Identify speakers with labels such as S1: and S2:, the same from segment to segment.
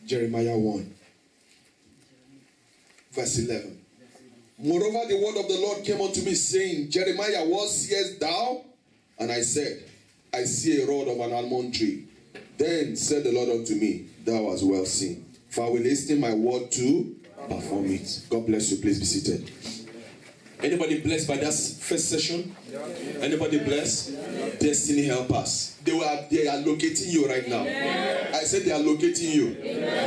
S1: Jeremiah 1, verse 11. Moreover, the word of the Lord came unto me, saying, Jeremiah, what seest thou? And I said, I see a rod of an almond tree. Then said the Lord unto me, thou hast well seen, for I will hasten my word to perform it. God bless you. Please be seated. Anybody blessed by that first session? Anybody blessed? Destiny helpers. They are locating you right now. I said they are locating you.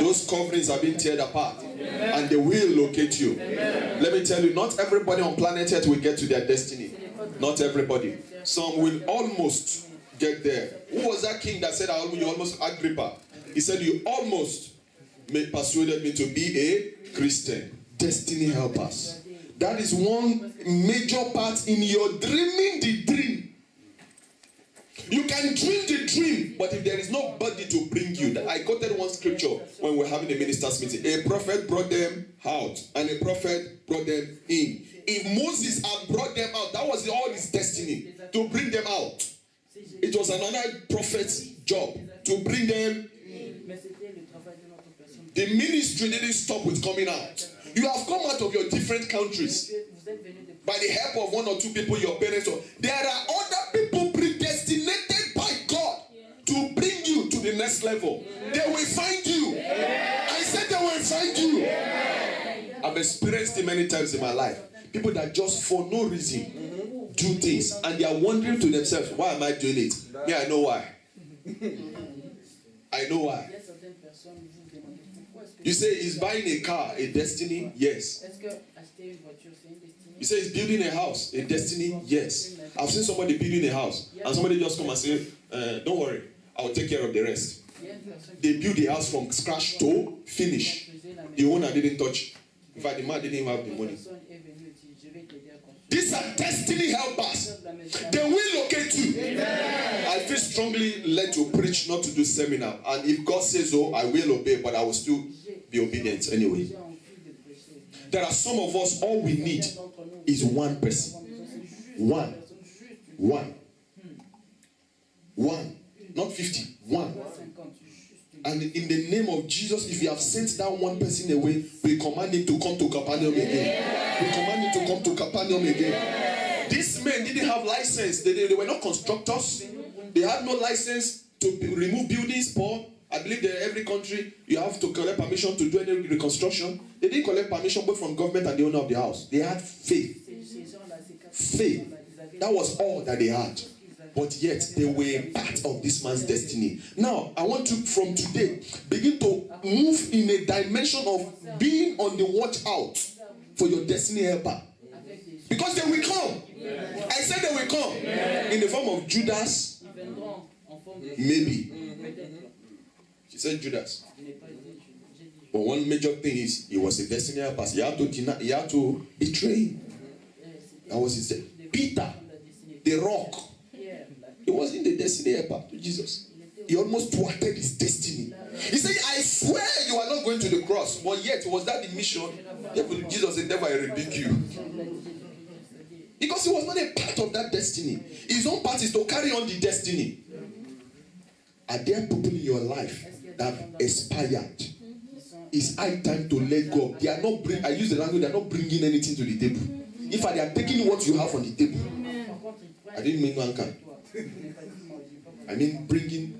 S1: Those coverings are being teared apart. And they will locate you. Let me tell you, not everybody on planet Earth will get to their destiny. Not everybody. Some will almost get there. Who was that king that said, you almost, Agrippa? He said, you almost persuaded me to be a Christian. Destiny helpers. That is one major part in your dreaming the dream. You can dream the dream, but if there is nobody to bring you, I quoted one scripture when we were having a ministers meeting. A prophet brought them out, and a prophet brought them in. If Moses had brought them out, that was all his destiny, to bring them out. It was another prophet's job to bring them. The ministry didn't stop with coming out. You have come out of your different countries by the help of one or two people, your parents. There are other people predestinated by God to bring you to the next level. They will find you. I said they will find you. I've experienced it many times in my life. People that just for no reason do things, and they are wondering to themselves, why am I doing it? Yeah, I know why. I know why. You say he's buying a car, a destiny? Yes. You say he's building a house, a destiny? Yes. I've seen somebody building a house, and somebody just come and say, don't worry, I'll take care of the rest. They build the house from scratch to finish. The owner didn't touch. In fact, the man didn't even have the money. These are destiny helpers. They will locate you. I feel strongly led to preach, not to do seminar. And if God says so, I will obey, but I will still be obedient anyway. There are some of us, all we need is one person. One. Not 50. One. And in the name of Jesus, if you have sent that one person away, we command him to come to Capernaum again. We command him to come to Capernaum again. These men didn't have license. They were not constructors. They had no license to remove buildings. Paul, I believe that every country you have to collect permission to do any reconstruction. They didn't collect permission both from government and the owner of the house. They had faith. Faith. That was all that they had. But yet they were part of this man's destiny. Now, I want to, from today, begin to move in a dimension of being on the watch out for your destiny helper. Because they will come. I said they will come. In the form of Judas. Maybe. She said Judas. But one major thing is, he was a destiny helper. He had to betray him. That was his. Peter, the rock. He wasn't the destiny helper to Jesus. He almost thwarted his destiny. He said, I swear you are not going to the cross. But yet, was that the mission? Jesus said, never I rebuke you. Because he was not a part of that destiny. His own part is to carry on the destiny. Are there people in your life that have expired? It's high time to let go. They are not I use the language, they are not bringing anything to the table. If they are taking what you have on the table. I didn't mean one can. I mean bringing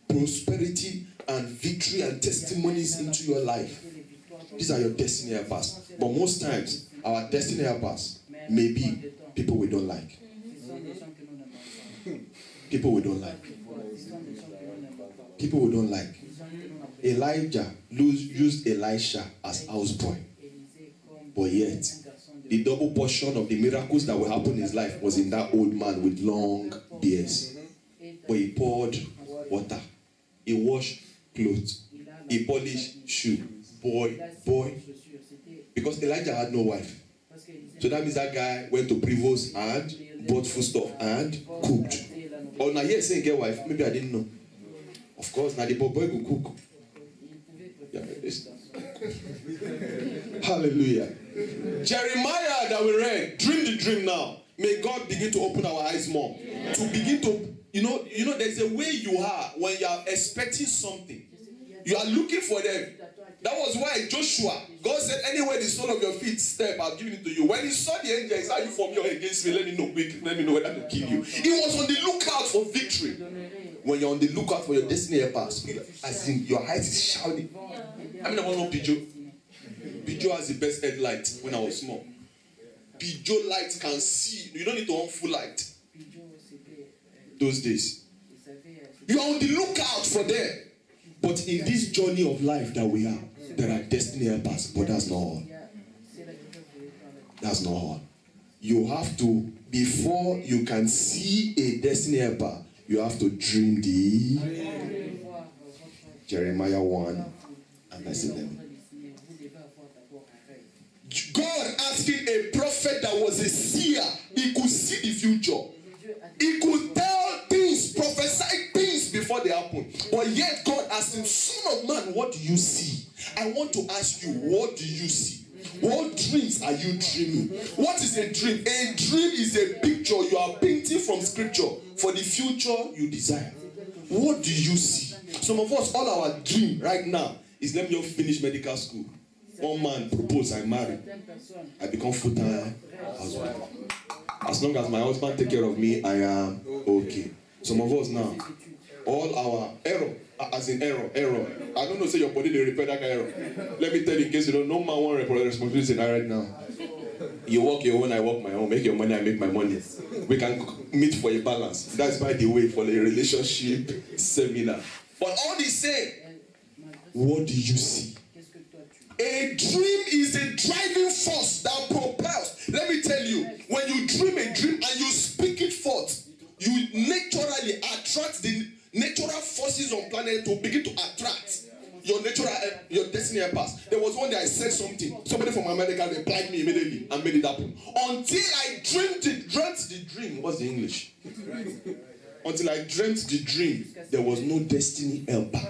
S1: prosperity and victory and testimonies into your life. These are your destiny helpers. But most times, our destiny helpers may be people we don't like. People we don't like. People we don't like. Elijah used Elisha as houseboy. But yet, the double portion of the miracles that will happen in his life was in that old man with long beards. But he poured water. He washed clothes. He polished shoe. Boy. Because Elijah had no wife. So that means that guy went to Prevost and bought food stuff and cooked. Oh, now here saying get wife. Maybe I didn't know. Of course, now the boy could cook. Yeah, hallelujah. Jeremiah that we read, dream the dream now. May God begin to open our eyes more. To begin to, you know, there's a way you are when you are expecting something. You are looking for them. That was why Joshua, God said, anywhere the sole of your feet step, I've given it to you. When he saw the angel, he said, are you from your against me? Let me know quick. Let me know whether to kill you. He was on the lookout for victory. When you're on the lookout for your destiny helpers, as in your height is shouting. I mean, I want to know Pijo. Pijo has the best headlight when I was small. Pijo light can see. You don't need to on full light. Those days. You are on the lookout for them. But in this journey of life that we have, there are destiny helpers, but that's not all. That's not all. You have to, before you can see a destiny helper, you have to dream the Jeremiah 1 and verse 11. God asking a prophet that was a seer, he could see the future. He could tell things, prophesy things before they happen. But yet God asked him, Son of man, what do you see? I want to ask you, what do you see? What dreams are you dreaming? What is a dream? A dream is a picture you are painting from scripture for the future you desire. What do you see? Some of us, all our dream right now is let me just finish medical school. One man propose, I marry. I become full-time husband. As long as my husband take care of me, I am okay. Some of us now, all our error, as in error. I don't know, say your body they repair that kind of error. Let me tell you in case you don't know, no man want responsibility right now. You work your own, I work my own. Make your money, I make my money. We can meet for a balance. That's by the way for a relationship seminar. But all the same, what do you see? A dream is a driving force that propels. Let me tell you, when you dream a dream and you speak it forth, you naturally attract the natural forces on planet to begin to attract your destiny helpers. There was one day I said something. Somebody from America replied me immediately and made it happen. Until I dreamt the dream. What's the English? Until I dreamt the dream, there was no destiny helper.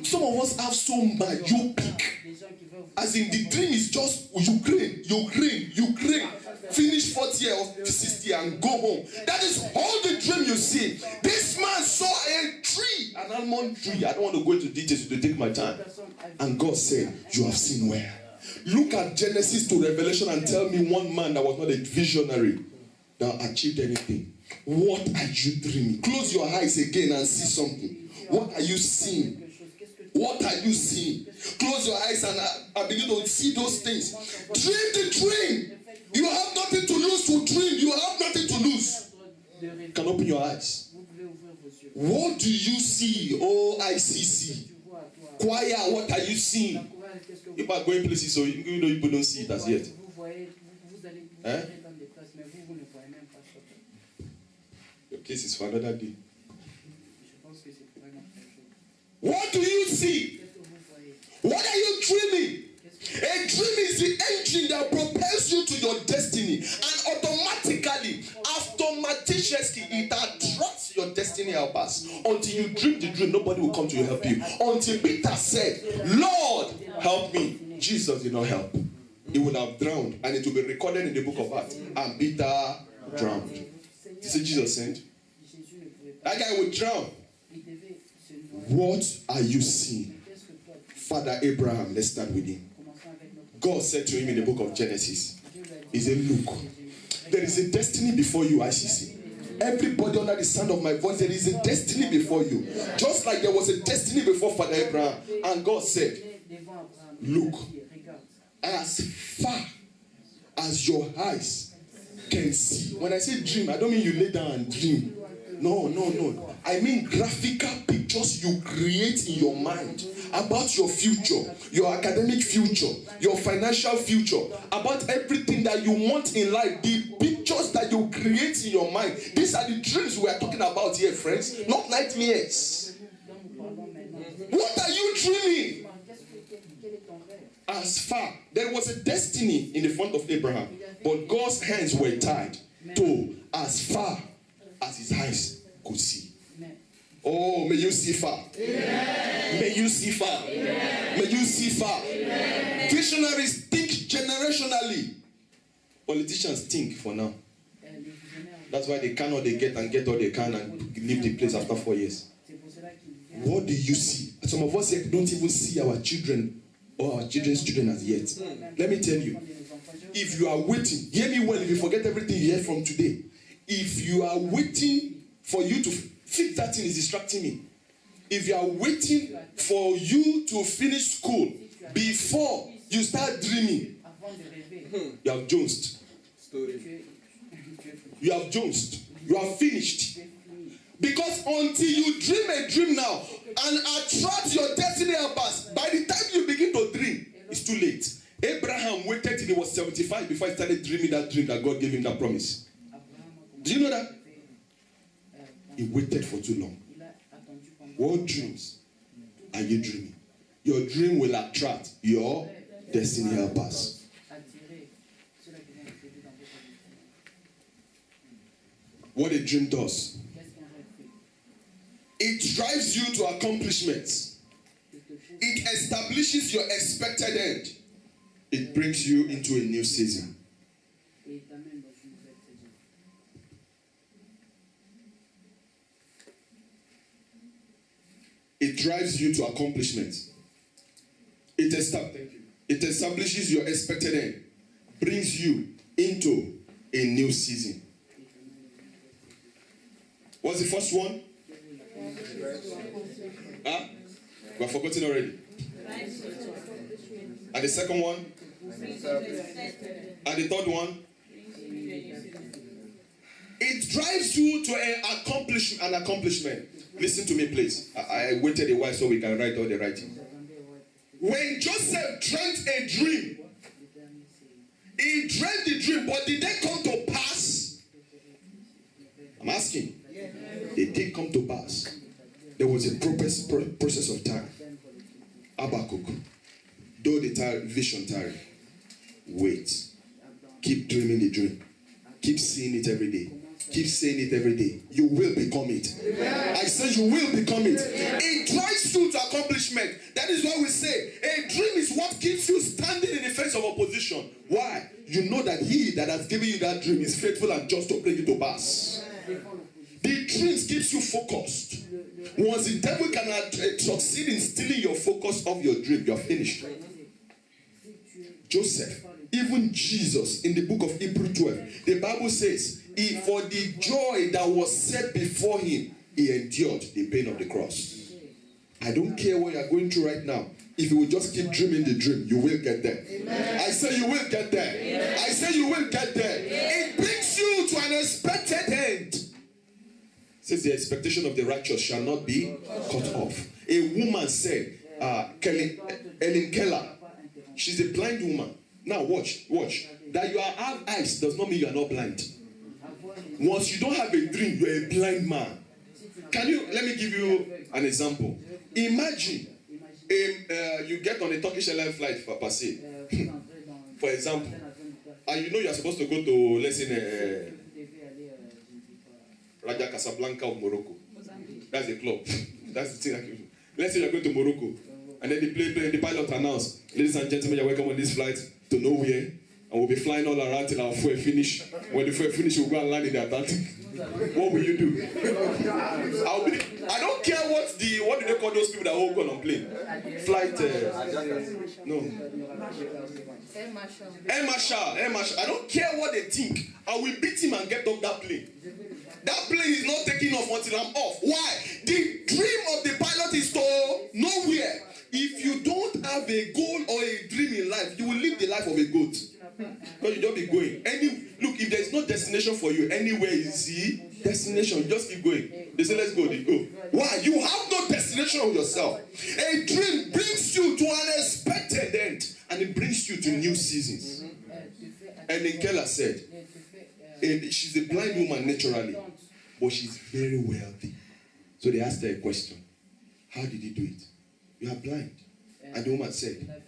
S1: Some of us have so myopic. As in the dream is just Ukraine. Finish 4th year or 6th year and go home. That is all the dream you see. This man saw a tree, an almond tree. I don't want to go into details to take my time. And God said, you have seen where? Look at Genesis to Revelation and tell me one man that was not a visionary that achieved anything. What are you dreaming? Close your eyes again and see something. What are you seeing? What are you seeing? Close your eyes and I begin to see those things. Dream the dream. You have nothing to lose to dream. You have nothing to lose. You can open your eyes. What do you see? Oh, ICC. Choir, what are you seeing? People are going places so you know people don't see it as yet. Eh? Your case is for another day. What do you see? What are you dreaming? A dream is the engine that propels you to your destiny, and automatically it attracts your destiny helpers. Until you dream the dream, nobody will come to help you. Until Peter said, Lord, help me. Jesus did not help. He would have drowned, and it will be recorded in the book of Acts. And Peter drowned. You see, Jesus said, that guy would drown. What are you seeing? Father Abraham, let's start with him. God said to him in the book of Genesis, he said, look, there is a destiny before you, ICC. Everybody under the sound of my voice, there is a destiny before you. Just like there was a destiny before Father Abraham. And God said, look, as far as your eyes can see. When I say dream, I don't mean you lay down and dream. No. I mean graphical pictures you create in your mind about your future, your academic future, your financial future, about everything that you want in life, the pictures that you create in your mind. These are the dreams we are talking about here, friends, not nightmares. What are you dreaming? As far, there was a destiny in the front of Abraham, but God's hands were tied to as far as his eyes could see. Oh, may you see far. Amen. May you see far. Amen. May you see far. Amen. Visionaries think generationally. Politicians think for now. That's why they can all they get and get all they can and leave the place after 4 years. What do you see? Some of us here don't even see our children or our children's children as yet. Let me tell you, if you are waiting, hear me well, if you forget everything you hear from today, if you are waiting for you to fix that thing is distracting me. If you are waiting for you to finish school before you start dreaming, you have jonesed. You have jonesed. You are finished. Because until you dream a dream now and attract your destiny helpers, by the time you begin to dream, it's too late. Abraham waited till he was 75 before he started dreaming that dream that God gave him that promise. Do you know that? He waited for too long. What dreams are you dreaming? Your dream will attract your destiny helpers. What a dream does. It drives you to accomplishments. It establishes your expected end. It brings you into a new season. It drives you to accomplishments. It establishes your expected end. Brings you into a new season. What's the first one? Huh? We have forgotten already. And the second one? And the third one? It drives you to an accomplishment. Listen to me, please. I waited a while so we can write all the writing. When Joseph dreamt a dream, he dreamt the dream, but did they come to pass? I'm asking. They did come to pass. There was a process of time. Habakkuk, though the vision tarry, wait. Keep dreaming the dream. Keep seeing it every day. Keep saying it every day. You will become it. I said you will become it. It drives you to accomplishment. That is why we say a dream is what keeps you standing in the face of opposition. Why? You know that he that has given you that dream is faithful and just to bring it to pass. The dreams keeps you focused. Once the devil cannot succeed in stealing your focus of your dream, you are finished. Joseph, even Jesus, in the book of Hebrews 12, the Bible says, for the joy that was set before him, he endured the pain of the cross. I don't care what you are going through right now. If you will just keep dreaming the dream, you will get there. Amen. I say you will get there. Amen. I say you will get there. Amen. It brings you to an expected end. It says the expectation of the righteous shall not be cut off. A woman said, Ellen Keller, she's a blind woman. Now watch. That you have eyes does not mean you are not blind. Once you don't have a dream, you are a blind man. Let me give you an example. Imagine you get on a Turkish Airlines flight for Passy, for example, and you know you are supposed to go to, let's say, Raja Casablanca of Morocco. That's the club. That's the thing. Let's say you are going to Morocco, and then the pilot announced, ladies and gentlemen, you are welcome on this flight to nowhere, and we'll be flying all around till our fuel finish. When the fuel finish, we'll go and land in the Atlantic. What will you do? I don't care what do they call those people that all go on plane? Flight, no. Air Marshal. I don't care what they think. I will beat him and get off that plane. That plane is not taking off until I'm off. Why? The dream of the pilot is to nowhere. If you don't have a goal or a dream in life, you will live the life of a goat. Because you don't be going. Look, if there is no destination for you, anywhere is the destination. You just keep going. They say, let's go. They go. Why? You have no destination of yourself. A dream brings you to an expected end, and it brings you to new seasons. And Keller said, she's a blind woman naturally, but she's very wealthy. So they asked her a question. How did he do it? You are blind. And the woman said,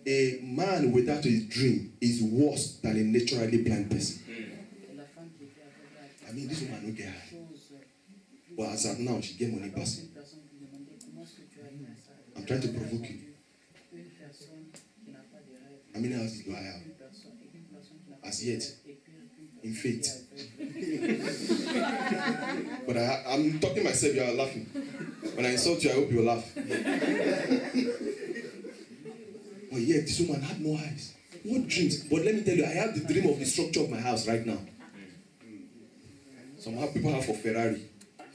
S1: a man without his dream is worse than a naturally blind person. I mean, this woman don't get high. But as of now, she get money passing. I'm trying to provoke you. How many houses do I have? As yet. In faith. But I'm talking myself, you are laughing. When I insult you, I hope you laugh. But yet, this woman had no eyes. What dreams? But let me tell you, I have the dream of the structure of my house right now. Some people have for Ferrari.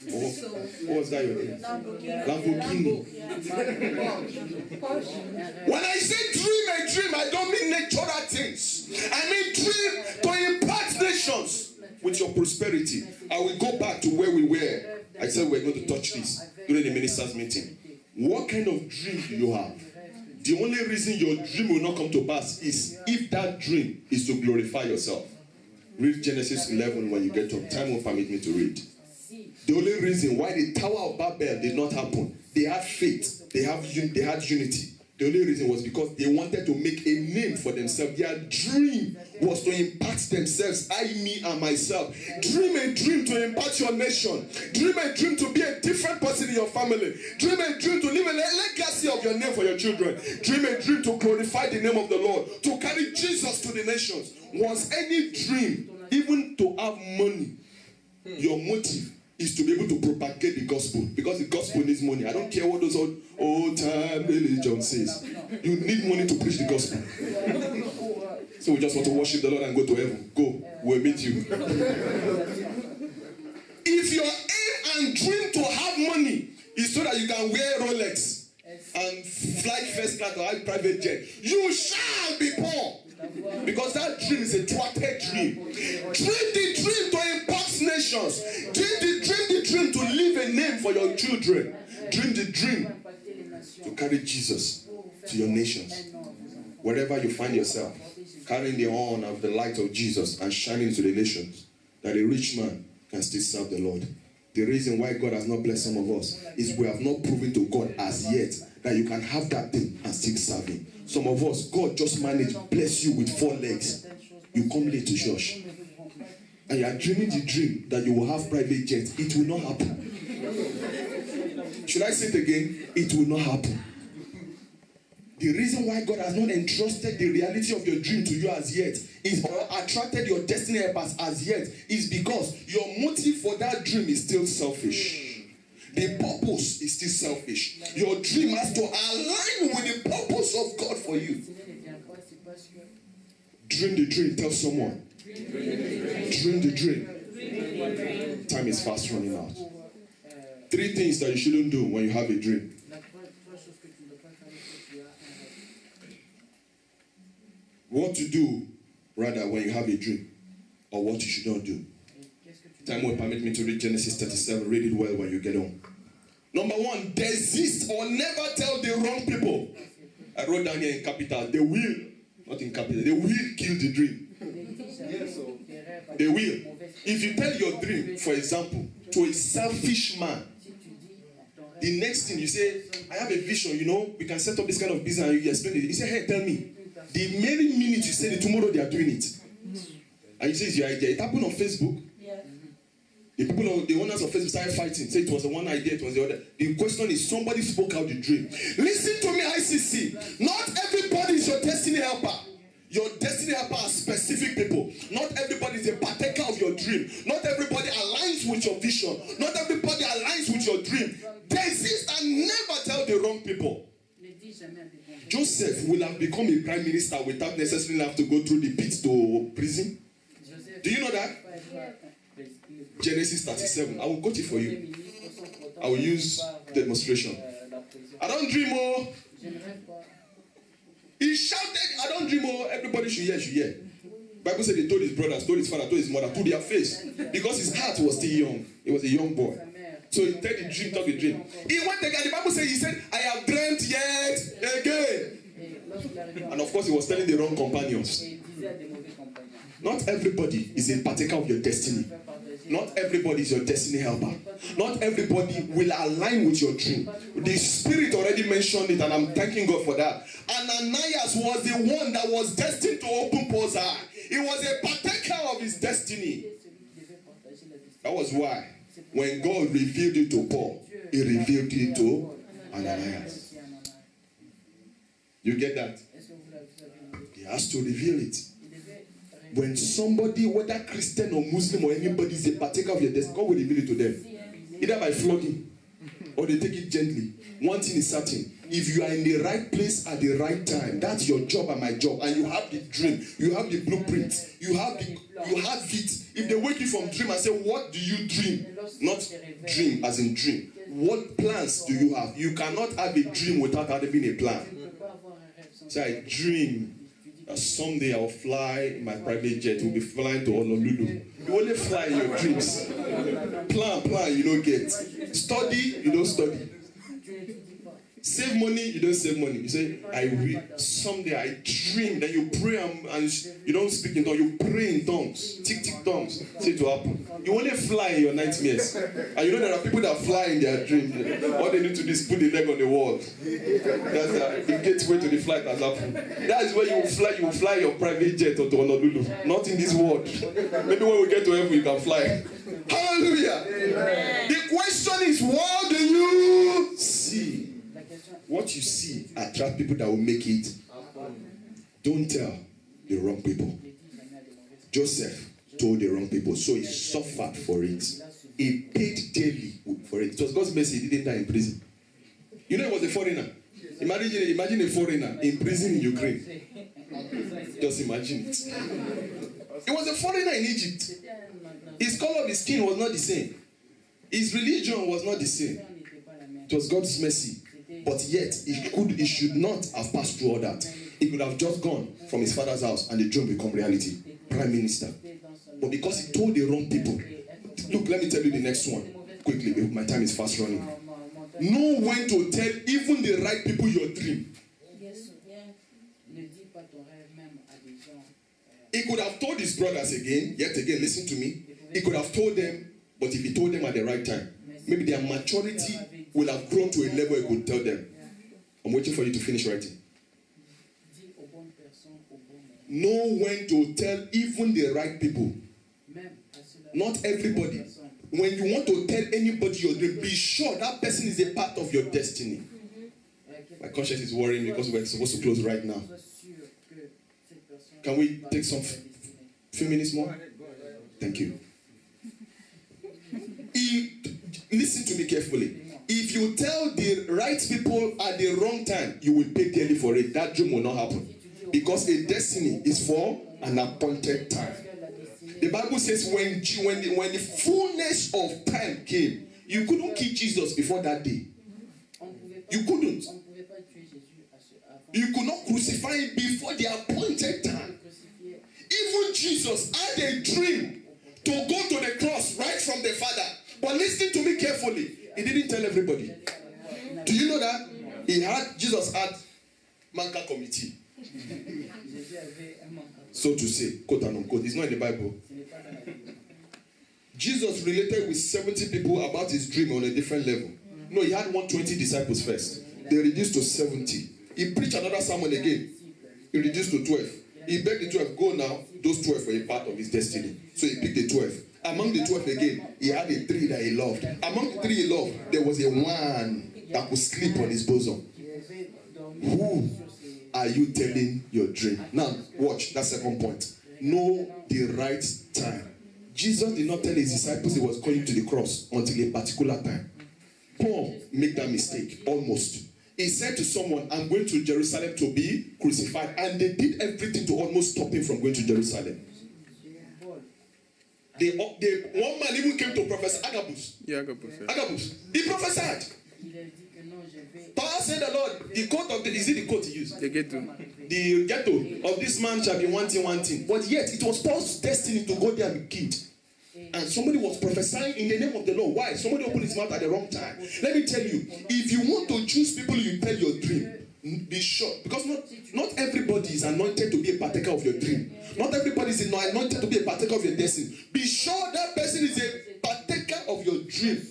S1: What was that your name? Lamborghini. When I say dream a dream, I don't mean natural things. I mean dream to impact nations with your prosperity. I will go back to where we were. I said we're going to touch this during the ministers' meeting. What kind of dream do you have? The only reason your dream will not come to pass is if that dream is to glorify yourself. Read Genesis 11 when you get to time. Won't permit me to read. The only reason why the Tower of Babel did not happen, they had faith, they had unity. The only reason was because they wanted to make a name for themselves. Their dream was to impact themselves, I, me, and myself. Dream a dream to impact your nation. Dream a dream to be a different person in your family. Dream a dream to leave a legacy of your name for your children. Dream a dream to glorify the name of the Lord, to carry Jesus to the nations. Was any dream, even to have money, your motive is to be able to propagate the gospel, because the gospel needs money. I don't care what those old time religion says. You need money to preach the gospel. So we just want to worship the Lord and go to heaven. Go, we'll meet you. If your aim and dream to have money is so that you can wear Rolex and fly first class or have private jet, you shall be poor. Because that dream is a thwarted dream. Dream the dream to impact nations. Dream the dream to leave a name for your children. Dream the dream to carry Jesus to your nations. Wherever you find yourself, carrying the horn of the light of Jesus and shining to the nations, that a rich man can still serve the Lord. The reason why God has not blessed some of us is we have not proven to God as yet that you can have that thing and still serve Him. Some of us, God just managed, bless you with 4 legs. You come late to church. And you are dreaming the dream that you will have private jets. It will not happen. Should I say it again? It will not happen. The reason why God has not entrusted the reality of your dream to you as yet is, or attracted your destiny helpers as yet, is because your motive for that dream is still selfish. The purpose is still selfish. Your dream has to align with the purpose of God for you. Dream the dream. Tell someone. Dream the dream. Time is fast running out. 3 things that you shouldn't do when you have a dream. What to do, rather, when you have a dream, or what you should not do. Time will permit me to read Genesis 37. Read it well when you get home. Number 1, desist or never tell the wrong people. I wrote down here in capital. They will, not in capital, they will kill the dream. They will. If you tell your dream, for example, to a selfish man, the next thing you say, I have a vision, we can set up this kind of business, and you explain it. You say, hey, tell me. The very minute you say it, tomorrow they are doing it. And you say it's your idea. It happened on Facebook. The owners of Facebook started fighting. Say it was the one idea, it was the other. The question is, somebody spoke out the dream. Listen to me, ICC. Not everybody is your destiny helper. Your destiny helper are specific people. Not everybody is a partaker of your dream. Not everybody aligns with your vision. Not everybody aligns with your dream. Desist and never tell the wrong people. Joseph will have become a prime minister without necessarily have to go through the pit to prison. Do you know that? Genesis 37. I will quote it for you. I will use demonstration. I don't dream more. He shouted, I don't dream more. Everybody should hear. Bible said he told his brothers, told his father, told his mother, to their face. Because his heart was still young. He was a young boy. So he told the dream, told the dream. He went again. The Bible said, he said, I have dreamt yet again. And of course, he was telling the wrong companions. Not everybody is a partaker of your destiny. Not everybody is your destiny helper. Not everybody will align with your dream. The Spirit already mentioned it, and I'm thanking God for that. Ananias was the one that was destined to open Paul's eye. He was a partaker of his destiny. That was why, when God revealed it to Paul, He revealed it to Ananias. You get that? He has to reveal it. When somebody, whether Christian or Muslim or anybody, is a partaker of your destiny, God will reveal it to them. Either by flogging, or they take it gently. One thing is certain. If you are in the right place at the right time, that's your job and my job, and you have the dream, you have the blueprint, you have it. If they wake you from dream and say, what do you dream? Not dream as in dream. What plans do you have? You cannot have a dream without having a plan. So I dream that someday I'll fly in my private jet. We'll be flying to Honolulu. You only fly in your dreams. Plan, you don't get. Study, you don't study. Save money, you don't save money. You say, someday I dream. Then you pray and you don't speak in tongues. You pray in tongues. Tick tongues. Say it will happen. You only fly in your nightmares. And you know there are people that fly in their dreams. All they need to do is put the leg on the wall. That's the gateway to the flight has happened. That is where you will fly your private jet to Honolulu. Not in this world. Maybe when we get to heaven, you can fly. Hallelujah. Amen. The question is, what do you see? What you see attract people that will make it. Don't tell the wrong people. Joseph told the wrong people, so he suffered for it. He paid daily for it. It was God's mercy he didn't die in prison. You know he was a foreigner. Imagine a foreigner in prison in Ukraine. Just imagine it. He was a foreigner in Egypt. His color of his skin was not the same. His religion was not the same. It was God's mercy. But yet, he should not have passed through all that. He could have just gone from his father's house and the dream become reality. Prime Minister. But because he told the wrong people. Look, let me tell you the next one. Quickly, my time is fast running. Know when to tell even the right people your dream. He could have told his brothers yet again, listen to me. He could have told them, but if he told them at the right time, maybe their maturity will have grown to a level he could tell them. I'm waiting for you to finish writing. Know when to tell even the right people. Not everybody. When you want to tell anybody your dream, be sure that person is a part of your destiny. My conscience is worrying me because we're supposed to close right now. Can we take some few minutes more? Thank you. Listen to me carefully. If you tell the right people at the wrong time, you will pay dearly for it. That dream will not happen. Because a destiny is for an appointed time. The Bible says when the fullness of time came, you couldn't kill Jesus before that day. You couldn't. You could not crucify him before the appointed time. Even Jesus had a dream to go to the cross right from the Father. But listen to me carefully. He didn't tell everybody. Do you know that? Jesus had Manka committee. So to say, quote and unquote. It's not in the Bible. Jesus related with 70 people about his dream on a different level. No, he had 120 disciples first. They reduced to 70. He preached another sermon again. He reduced to 12. He begged the 12, go now. Those 12 were a part of his destiny. So he picked the 12. Among the 12 again, he had a 3 that he loved. Among the 3 he loved, there was a 1 that could sleep on his bosom. Who are you telling your dream? Now, watch that second point. Know the right time. Jesus did not tell his disciples he was going to the cross until a particular time. Paul made that mistake, almost. He said to someone, I'm going to Jerusalem to be crucified. And they did everything to almost stop him from going to Jerusalem. One man even came to Professor Agabus. Agabus. He prophesied. Paul said the Lord, the coat of is it the coat he used? The ghetto of this man shall be wanting. But yet it was Paul's destiny to go there and be killed. And somebody was prophesying in the name of the Lord. Why? Somebody opened his mouth at the wrong time. Let me tell you, if you want to choose people you tell your dream, be sure. Because not everybody is anointed to be a partaker of your dream. Not everybody is anointed to be a partaker of your destiny. Be sure that person is a partaker of your dream.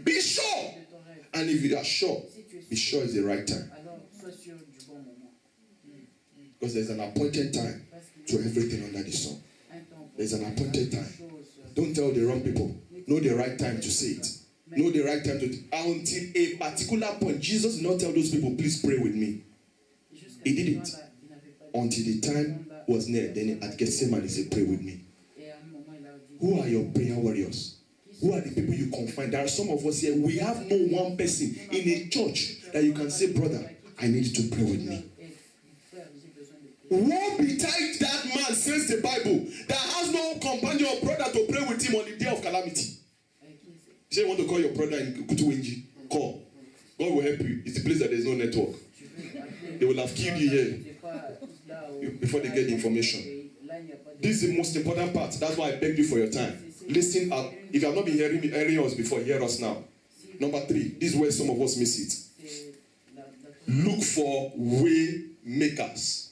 S1: Be sure. And if you are sure, be sure it's the right time. Because there's an appointed time to everything under the sun. There's an appointed time. Don't tell the wrong people. Know the right time to say it. Know the right time to until a particular point. Jesus did not tell those people, please pray with me. He didn't. Until the time was near. Then at Gethsemane he said, pray with me. Who are your prayer warriors? Who are the people you confide? There are some of us here, we have no one person in a church that you can say, brother, I need you to pray with me. Woe betide that man, says the Bible, that has no companion or brother to pray with him on the day of calamity. Say you want to call your brother in Kutuwenji, call. God will help you. It's the place that there is no network. They will have killed you here before they get the information. This is the most important part. That's why I begged you for your time. Listen up. If you have not been hearing us before, hear us now. Number 3, this is where some of us miss it. Look for way makers,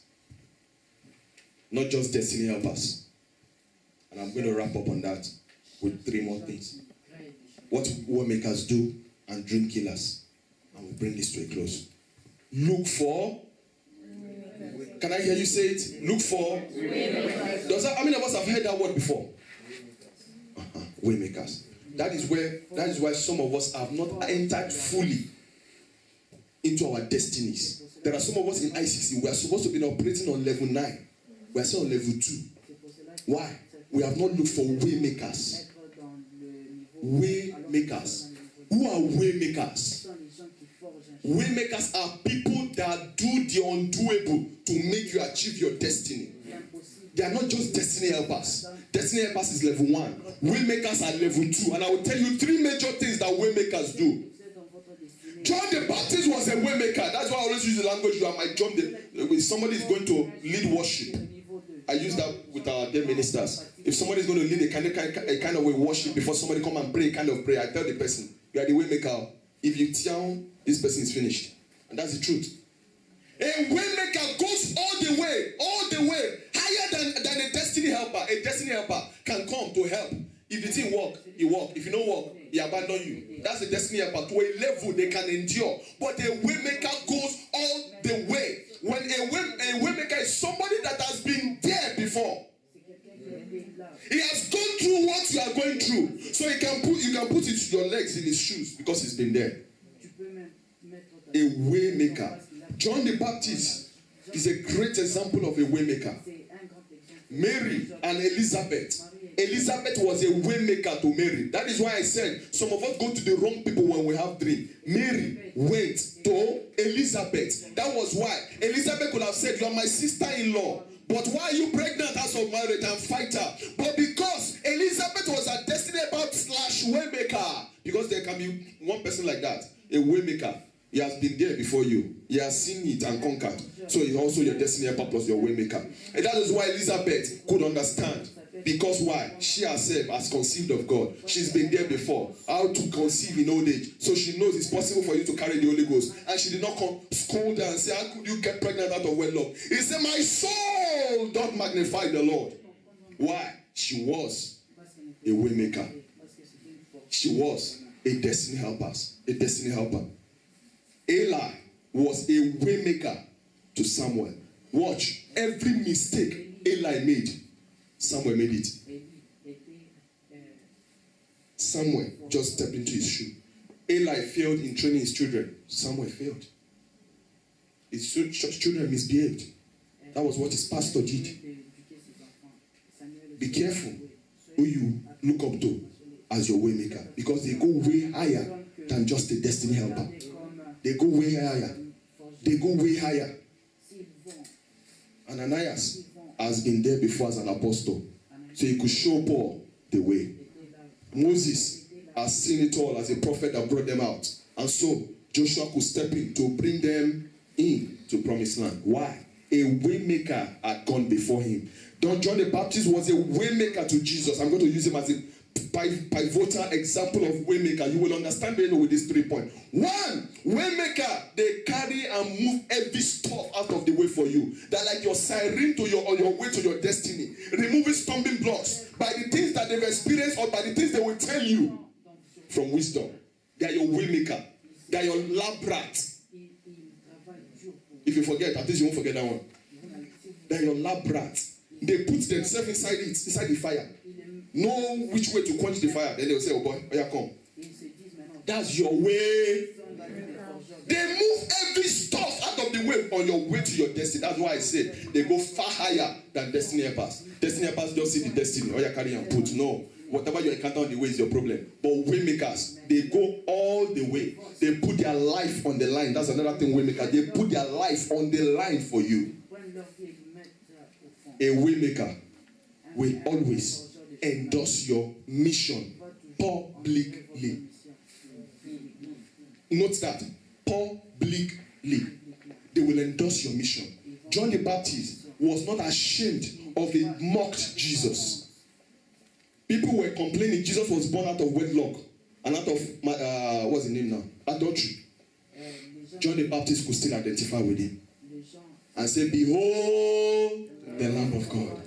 S1: not just destiny helpers. And I'm going to wrap up on that with 3 more things. What way makers do and dream killers. And we'll bring this to a close. Look for. Can I hear you say it? Look for. How many of us have heard that word before? Waymakers. That is why some of us have not entered fully into our destinies. There are some of us in ICC. We are supposed to be operating on level 9. We are still on level 2. Why? We have not looked for waymakers. Waymakers. Who are waymakers? Waymakers are people that do the undoable to make you achieve your destiny. They are not just destiny helpers. Destiny helpers is level 1. Waymakers are level 2. And I will tell you 3 major things that waymakers do. John the Baptist was a waymaker. That's why I always use the language. You are my John. If somebody is going to lead worship, I use that with our dear ministers. If somebody is going to lead a kind of way worship before somebody come and pray a kind of prayer, I tell the person, you are the waymaker. If you tell, this person is finished. And that's the truth. A waymaker goes all the way, higher than a destiny helper. A destiny helper can come to help. If the thing work, he walk. If you don't work, he abandon you. That's a destiny helper. To a level they can endure. But a waymaker goes all the way. When a waymaker is somebody that has been there before. He has gone through what you are going through. So you can put your legs in his shoes because he's been there. A waymaker. John the Baptist is a great example of a waymaker. Mary and Elizabeth. Elizabeth was a waymaker to Mary. That is why I said some of us go to the wrong people when we have dream. Mary went to Elizabeth. That was why. Elizabeth could have said, you are my sister-in-law. But why are you pregnant as of marriage and fight her? But because Elizabeth was a destiny about / waymaker. Because there can be one person like that. A waymaker. He has been there before you. He has seen it and conquered. So he's also your destiny helper plus your waymaker. And that is why Elizabeth could understand. Because why? She herself has conceived of God. She's been there before. How to conceive in old age. So she knows it's possible for you to carry the Holy Ghost. And she did not come scold her and say, how could you get pregnant out of wedlock? He said, my soul doth magnify the Lord. Why? She was a waymaker. She was a destiny helper. A destiny helper. Eli was a waymaker to Samuel. Watch. Every mistake Eli made, Samuel made it. Samuel just stepped into his shoe. Eli failed in training his children. Samuel failed. His children misbehaved. That was what his pastor did. Be careful who you look up to as your waymaker, because they go way higher than just a destiny helper. They go way higher. They go way higher. Ananias has been there before as an apostle. So he could show Paul the way. Moses has seen it all as a prophet that brought them out. And so Joshua could step in to bring them in to promised land. Why? A waymaker had gone before him. John the Baptist was a waymaker to Jesus. I'm going to use him as a pivotal example of waymaker. You will understand better with these 3 points. 1, waymaker, they carry and move every stuff out of the way for you. They're like your siren on your way to your destiny, removing stumbling blocks by the things that they've experienced or by the things they will tell you from wisdom. They are your waymaker. They are your lab rat. If you forget, at least you won't forget that one. They are your lab rat. They put themselves inside the fire. Know which way to quench the fire. Then they'll say, oh boy, oh yeah, come. That's your way. They move every stuff out of the way on your way to your destiny. That's why I said they go far higher than destiny helpers. Destiny helpers don't see the destiny. Oh yeah, carry and put. No. Whatever you encounter on the way is your problem. But waymakers, they go all the way. They put their life on the line. That's another thing, waymakers. They put their life on the line for you. A waymaker will always endorse your mission publicly. Note that. Publicly. They will endorse your mission. John the Baptist was not ashamed of it, mocked Jesus. People were complaining Jesus was born out of wedlock and out of, what's the name now? Adultery. John the Baptist could still identify with him and say, behold the Lamb of God.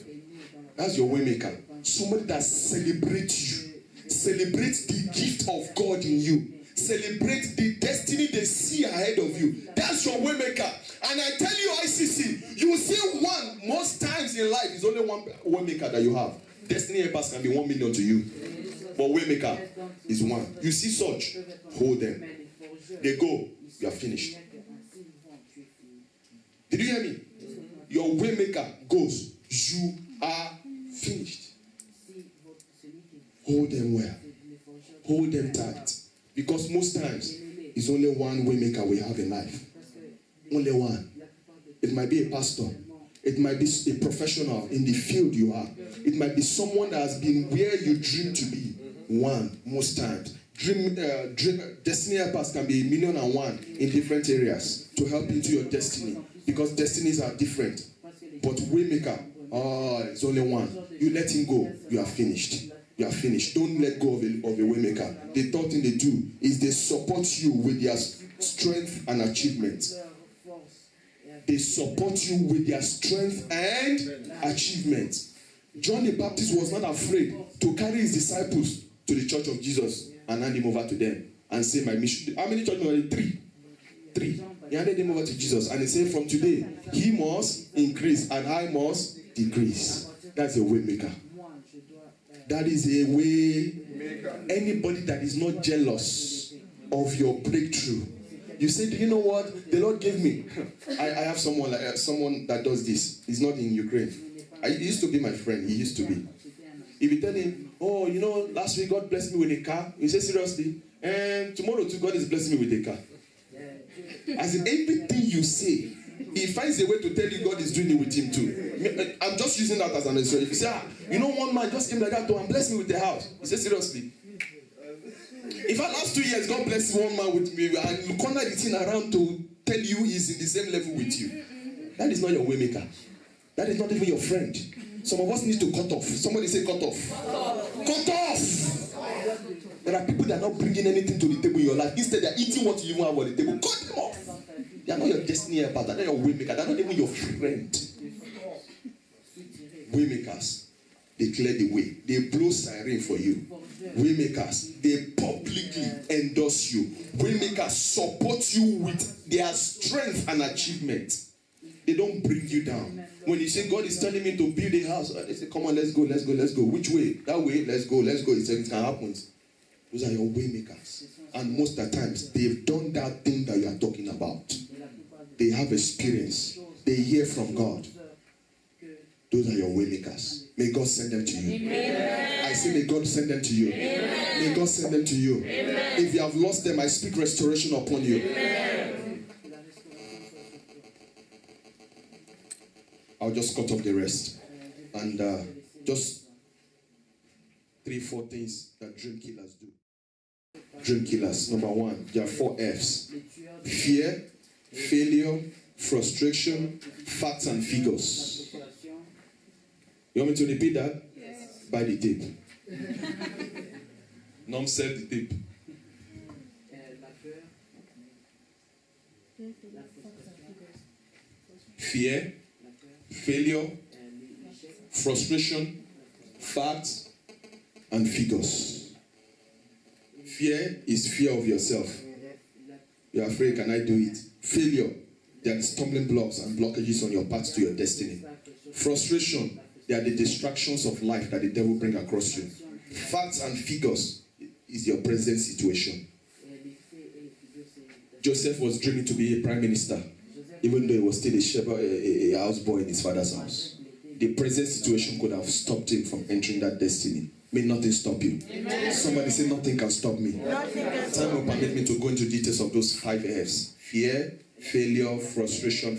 S1: That's your waymaker. Somebody that celebrates you. Celebrates the gift of God in you. Celebrate the destiny they see ahead of you. That's your waymaker. And I tell you, ICC, you will see one. Most times in life, it's only one waymaker that you have. Destiny helpers can be 1 million to you. But waymaker is one. You see such, hold them. They go, you are finished. Did you hear me? Your waymaker goes, you are finished. Hold them well. Hold them tight. Because most times, it's only one waymaker we have in life. Only one. It might be a pastor. It might be a professional in the field you are. It might be someone that has been where you dream to be. One, most times. Destiny helpers can be 1,000,001 in different areas to help you to your destiny. Because destinies are different. But waymaker, it's only one. You let him go, you are finished. You are finished. Don't let go of a waymaker. The third thing they do is they support you with their strength and achievement. They support you with their strength and achievement. John the Baptist was not afraid to carry his disciples to the church of Jesus and hand him over to them and say, my mission. How many church members? Three. He handed him over to Jesus and he said, from today, he must increase and I must decrease. That's a waymaker. That is a way. Anybody that is not jealous of your breakthrough. You say, do you know what the Lord gave me? I have someone that does this. He's not in Ukraine. He used to be my friend. He used to be. If you tell him, oh, you know, last week God blessed me with a car. You say, seriously? And tomorrow too, God is blessing me with a car. As in everything you say, he finds a way to tell you God is doing it with him too. I'm just using that as an illustration. If you say, you know, one man just came like that and blessed me with a house. You say, seriously? In fact, last 2 years, God blessed one man with me and you corner the thing around to tell you he's in the same level with you. That is not your waymaker. That is not even your friend. Some of us need to cut off. Somebody say cut off. Cut off! There are people that are not bringing anything to the table in your life. Instead, they are eating what you even have on the table. Cut them off! They are not your destiny helper. They are not your waymaker. They are not even your friend. Waymakers, they clear the way. They blow siren for you. Waymakers, they publicly endorse you. Waymakers support you with their strength and achievement. They don't bring you down. When you say God is telling me to build a house, they say, come on, let's go. Which way? That way, let's go. He said it can happen. Those are your waymakers. And most of the times, they've done that thing that you are talking about. They have experience. They hear from God. Those are your waymakers. May God send them to you. Amen. I say, may God send them to you. Amen. May God send them to you. Amen. If you have lost them, I speak restoration upon you. Amen. I'll just cut off the rest. And just 3-4 things that dream killers do. Dream killers. Number 1, there are 4 F's. Fear, failure, frustration, facts and figures. You want me to repeat that? Yes. Buy the tape. Nom sell the tape. Fear, failure, frustration, facts, and figures. Fear is fear of yourself. You're afraid, can I do it? Failure, there are stumbling blocks and blockages on your path to your destiny. Frustration, they are the distractions of life that the devil brings across you. Facts and figures is your present situation. Joseph was dreaming to be a prime minister, even though he was still a shepherd, a houseboy in his father's house. The present situation could have stopped him from entering that destiny. May nothing stop you.
S2: Amen.
S1: Somebody say, nothing can stop me. Time will permit me to go into details of those 5 F's. Fear, failure, frustration,